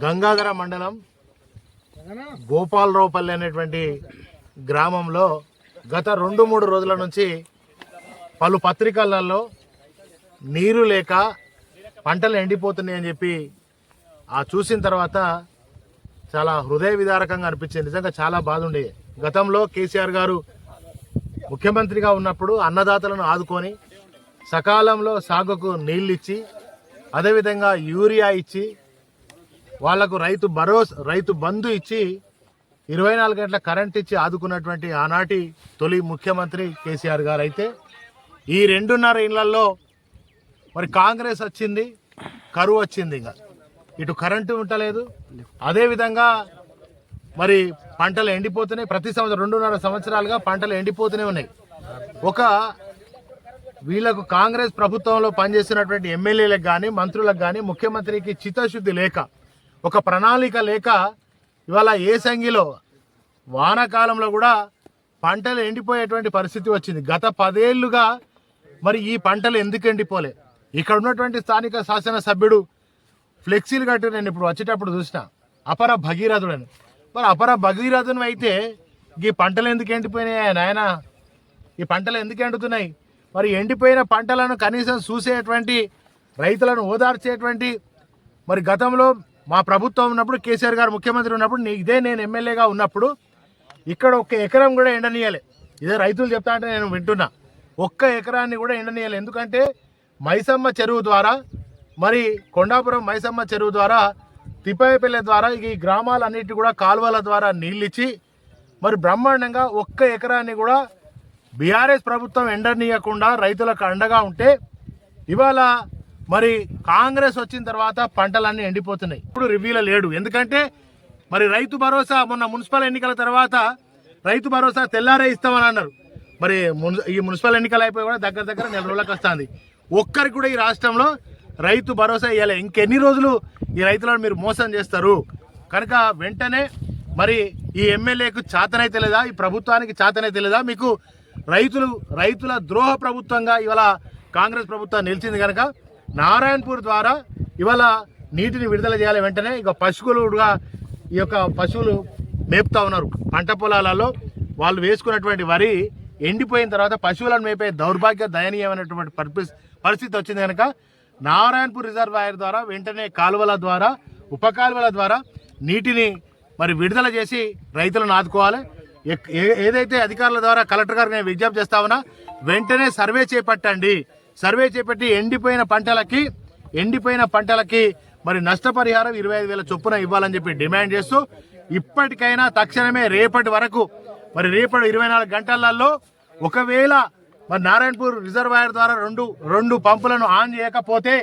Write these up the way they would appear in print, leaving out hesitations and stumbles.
గంగాధర మండలం గోపాలరావుపల్లి అనేటువంటి గ్రామంలో గత 2-3 రోజుల నుంచి పలు పత్రికలలో నీరు లేక పంటలు ఎండిపోతున్నాయని చెప్పి చూసిన తర్వాత చాలా హృదయ విదారకంగా అనిపించింది. నిజంగా చాలా బాధ ఉండేది. గతంలో కేసీఆర్ గారు ముఖ్యమంత్రిగా ఉన్నప్పుడు అన్నదాతలను ఆదుకొని సకాలంలో సాగుకు నీళ్ళు ఇచ్చి, అదేవిధంగా యూరియా ఇచ్చి, వాళ్లకు రైతు బంధు ఇచ్చి 24 గంటల కరెంట్ ఇచ్చి ఆదుకున్నటువంటి ఆనాటి తొలి ముఖ్యమంత్రి కేసీఆర్ గారు. అయితే ఈ 2.5 ఏళ్లలో మరి కాంగ్రెస్ వచ్చింది, కరువు వచ్చింది. ఇంకా ఇటు కరెంటు ఉండలేదు, అదేవిధంగా మరి పంటలు ఎండిపోతున్నాయి. ప్రతి సంవత్సరం 2.5 సంవత్సరాలుగా పంటలు ఎండిపోతూనే ఉన్నాయి. వీళ్లకు కాంగ్రెస్ ప్రభుత్వంలో పనిచేసినటువంటి ఎమ్మెల్యేలకు కానీ మంత్రులకు కానీ ముఖ్యమంత్రికి చిత్తశుద్ధి లేక, ఒక ప్రణాళిక లేక ఇవాళ ఏసంగిలో వానాకాలంలో కూడా పంటలు ఎండిపోయేటువంటి పరిస్థితి వచ్చింది. గత 10 ఏళ్లుగా మరి ఈ పంటలు ఎందుకు ఎండిపోలే? ఇక్కడ ఉన్నటువంటి స్థానిక శాసనసభ్యుడు ఫ్లెక్సీలు కట్టి నేను ఇప్పుడు వచ్చేటప్పుడు చూసిన అపర భగీరథుడని. మరి అపర భగీరథుని అయితే ఈ పంటలు ఎందుకు ఎండిపోయినాయి నాయన? ఈ పంటలు ఎందుకు ఎండుతున్నాయి? మరి ఎండిపోయిన పంటలను కనీసం చూసేటువంటి, రైతులను ఓదార్చేటువంటి, మరి గతంలో మా ప్రభుత్వం ఉన్నప్పుడు కేసీఆర్ గారు ముఖ్యమంత్రి ఉన్నప్పుడు నేను ఎమ్మెల్యేగా ఉన్నప్పుడు ఇక్కడ 1 ఎకరం కూడా ఎండనీయాలి. ఇదే రైతులు చెప్తా అంటే నేను వింటున్నా. 1 ఎకరాన్ని కూడా ఎండనీయాలి. ఎందుకంటే మైసమ్మ చెరువు ద్వారా, మరి కొండాపురం మైసమ్మ చెరువు ద్వారా, తిప్పాయపల్లె ద్వారా ఈ గ్రామాలన్నిటి కూడా కాలువల ద్వారా నీళ్ళిచ్చి మరి బ్రహ్మాండంగా 1 ఎకరాన్ని కూడా బీఆర్ఎస్ ప్రభుత్వం ఎండనీయకుండా రైతులకు అండగా ఉంటే, ఇవాళ మరి కాంగ్రెస్ వచ్చిన తర్వాత పంటలన్నీ ఎండిపోతున్నాయి. ఇప్పుడు రివ్యూలో లేడు. ఎందుకంటే మరి రైతు భరోసా మొన్న మున్సిపల్ ఎన్నికల తర్వాత రైతు భరోసా తెల్లారే ఇస్తామని అన్నారు. మరి ఈ మున్సిపల్ ఎన్నికలు అయిపోయి కూడా దగ్గర 4 రోజులకు వస్తుంది. ఒక్కరికి కూడా ఈ రాష్ట్రంలో రైతు భరోసా ఇవ్వాలి. ఇంకెన్ని రోజులు ఈ రైతులను మీరు మోసం చేస్తారు? కనుక వెంటనే మరి ఈ ఎమ్మెల్యేకు చాతనైతే లేదా, ఈ ప్రభుత్వానికి చాతనైతే లేదా? మీకు రైతుల ద్రోహ ప్రభుత్వంగా ఇవాళ కాంగ్రెస్ ప్రభుత్వం నిలిచింది. కనుక నారాయణపూర్ ద్వారా ఇవాళ నీటిని విడుదల చేయాలి వెంటనే. ఇక పశువులుగా ఈ యొక్క పశువులు మేపుతా ఉన్నారు. పంట పొలాలలో వాళ్ళు వేసుకున్నటువంటి వరి ఎండిపోయిన తర్వాత పశువులను మేపే దయనీయమైనటువంటి పరిస్థితి వచ్చింది. కనుక నారాయణపూర్ రిజర్వాయర్ ద్వారా వెంటనే కాలువల ద్వారా, ఉపకాలువల ద్వారా నీటిని మరి విడుదల చేసి రైతులను ఆదుకోవాలి. ఏదైతే అధికారుల ద్వారా కలెక్టర్ గారు నేను విజ్ఞప్తి చేస్తా ఉన్నా, వెంటనే సర్వే చేపట్టండి. సర్వే చేపట్టి ఎండిపోయిన పంటలకి మరి నష్టపరిహారం 25,000 చొప్పున ఇవ్వాలని చెప్పి డిమాండ్ చేస్తూ, ఇప్పటికైనా తక్షణమే రేపటి వరకు, మరి రేపటి 24 గంటలలో ఒకవేళ మరి నారాయణపూర్ రిజర్వాయర్ ద్వారా రెండు పంపులను ఆన్ చేయకపోతే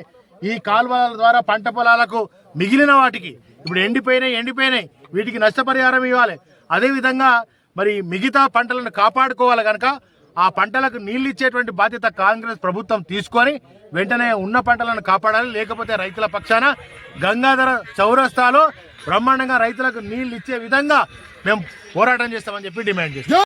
ఈ కాలువల ద్వారా పంట పొలాలకు మిగిలిన వాటికి, ఇప్పుడు ఎండిపోయినాయి వీటికి నష్టపరిహారం ఇవ్వాలి. అదేవిధంగా మరి మిగతా పంటలను కాపాడుకోవాలి. కనుక ఆ పంటలకు నీళ్ళు ఇచ్చేటువంటి బాధ్యత కాంగ్రెస్ ప్రభుత్వం తీసుకొని వెంటనే ఉన్న పంటలను కాపాడాలి. లేకపోతే రైతుల పక్షాన గంగాధర చౌరస్తాలో బ్రహ్మాండంగా రైతులకు నీళ్ళు ఇచ్చే విధంగా మేము పోరాటం చేస్తామని చెప్పి డిమాండ్ చేస్తాం.